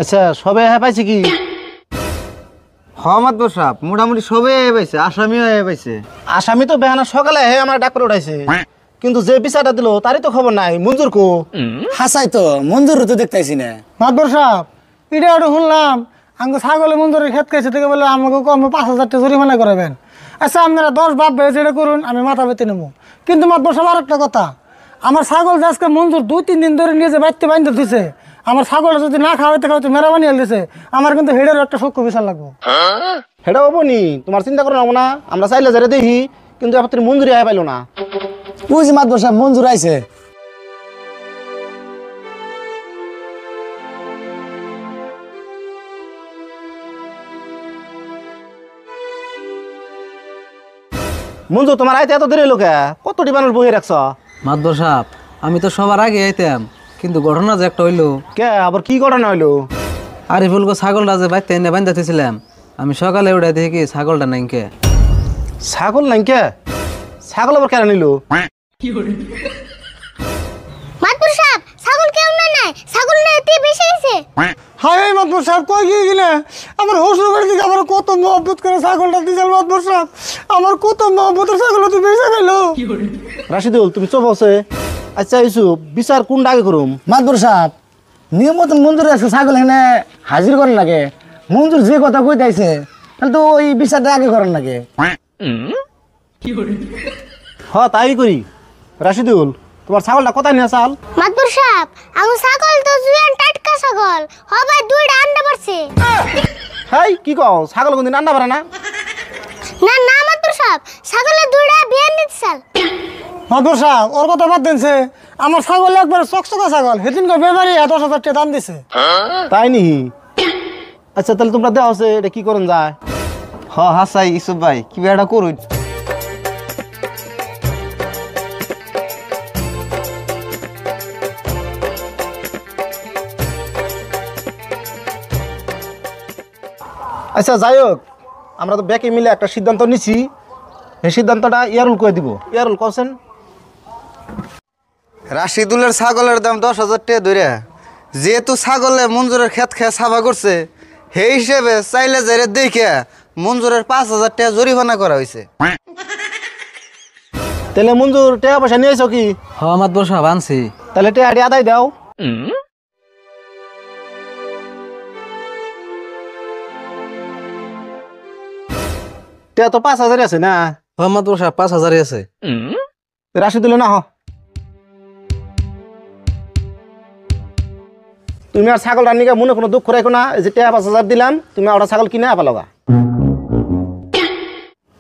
আচ্ছা সবে হ্যাঁ পাইছে কি? মাতবর সাহেব মোটামুটি সবে পাইছে, আসামিও পাইছে। আসামি তো বেহানা সকালে হ্যাঁ আমার ডাক করে উঠাইছে, কিন্তু যে বিচারটা দিল তারই তো খবর নাই। মঞ্জুর কো? হাসাই তো মঞ্জুর তো দেখতেছি না। মাতবর সাহেব এটা ওটা শুনলাম আমাকে ছাগলে মঞ্জুরের ক্ষেত খাইছে থেকে বলে আমাকে কম 5,000 টাকা জরিমানা করাবেন। আচ্ছা আপনারা 10 বাপ ভাই যেটা করুন আমি মাথা পেতে নেবো, কিন্তু মাতবর সাহেব আর একটা কথা, আমার ছাগল যে আজকে মঞ্জুর 2-3 দিন ধরে নিয়ে যে বাড়িতে বাঁধতে দিছে, আমার ছাগল যদি না খাওয়াইতে খাওয়াইতে মেরা বানিয়ে দিছে, আমার কিন্তু হেডের একটা সূক্ষ্ম বিচার লাগবো। সেটা হবো নি, তোমার চিন্তা করে নেবো না, আমরা চাইলে যারা দেখি, কিন্তু আপনি মঞ্জুরি আয় পাইলো না। বুঝি মাতবর সাহেব মঞ্জুর আইছে। মঞ্জুর তোমার আইতে এত দেরি লোকে কতটি মানুষ বহে রাখছ? মাতবর সাহেব আমি তো সবার আগে আইতাম, কিন্তু ঘটনা যে একটা হইলো। কে আবার কি ঘটনা হইলো? আরিফুল গো ছাগলটা যে বাইতে এনে বান্ধাতেছিলাম, আমি সকালে উঠে দেখি কি ছাগলটা নাই কে। ছাগল নাই কে? ছাগল আবার কেন নিল? মাতবর সাহেব ছাগল কেউ নাই, ছাগল না এতে বেশি হইছে। হাই মাতবর সাহেব কই গিয়ে গেলে আমার শ্বশুর বাড়ি থেকে আমার কত মহব্বত করে ছাগলটা দিয়েছিল মাতবর সাহেব, আমার কত মহব্বতের ছাগল তুই বেঁচে গেল। রাশিদুল তুমি চুপ আছে। আচ্ছা ইউসুফ বিচার কোনটা আগে করুম? মাতবর সাহেব নিয়ম মতন মঞ্জুর আছে ছাগল এখানে হাজির করেন লাগে। মঞ্জুর যে কথা কইতাইছে তাহলে তো ওই বিচারটা আগে করেন লাগে। তাই করি। রাশিদুল তোমার ছাগলটা কোথায় নিয়ে চাল? মাতবর সাহেব আমার ছাগল তো জুয়ান টাটকা ছাগল, হবে দুইটা আন্ডা পারছে। হাই কি কও, ছাগল কোনদিন রান্না পারে না? না না মাতবর সাহেব ছাগলের দুইটা বিয়ান দিতে চাল। মাতবর সাহেব ওর কথা বাদ দিনছে, আমার ছাগল একবার চকচকা ছাগল, সেদিনকে বেমারি 10,000 টাকা দাম দিছে। তাই নি? আচ্ছা তাহলে তোমরা দেওয়া আছে এটা কি করুন যায়? হাসাই ইসুফ ভাই কি বেড়া করুন। আচ্ছা যাই হোক, আমরা তো ব্যাকে মিলে একটা সিদ্ধান্ত নিছি, এই সিদ্ধান্তটা ইয়ারুল করে দিব। ইয়ারুল কোসেন রাশিদুলের ছাগলের দাম 10,000 টাকা ধরে, যেহেতু ছাগলে মঞ্জুরের ক্ষেত খেয়ে সাফা করছে, সেই হিসেবে চাইলে যারে দেখে মঞ্জুরের 5,000 টাকা জরিমানা করা হয়েছে। তাহলে মঞ্জুর টাকা পয়সা নিয়েছো কি? মাতবর সাহেব আনছি। তাহলে টাকাটি আদায় দাও। টাকা তো 5,000 আছে না? মাতবর সাহেব 5,000 আছে। রাশিদুল না তুমি আর ছাগল রান্নিকা মনে কোনো দুঃখ রাখো না, যে টাকা 5,000 দিলাম তুমি ওটা ছাগল কিনে পালোগা।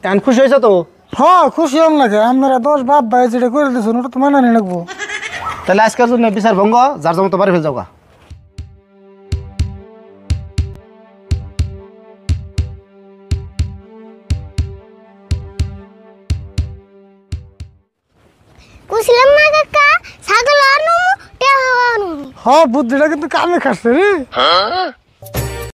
এখন খুশি হয়েছো তো? হ্যাঁ খুশি হম লাগে, আপনারা 10 বাপ ভাই যেটা করে দিয়েছেন ওটা তো মানা নিয়ে রাখবো। তাহলে আজকের জন্য বিচার ভঙ্গ, যার জন্য তো বাড়ি ফেল যাওগা। কুছিলাম না কাকা ছাগল আনু টেহা আনু। হ্যাঁ বুদ্ধিটা কিন্তু কামে খাচ্ছে রে।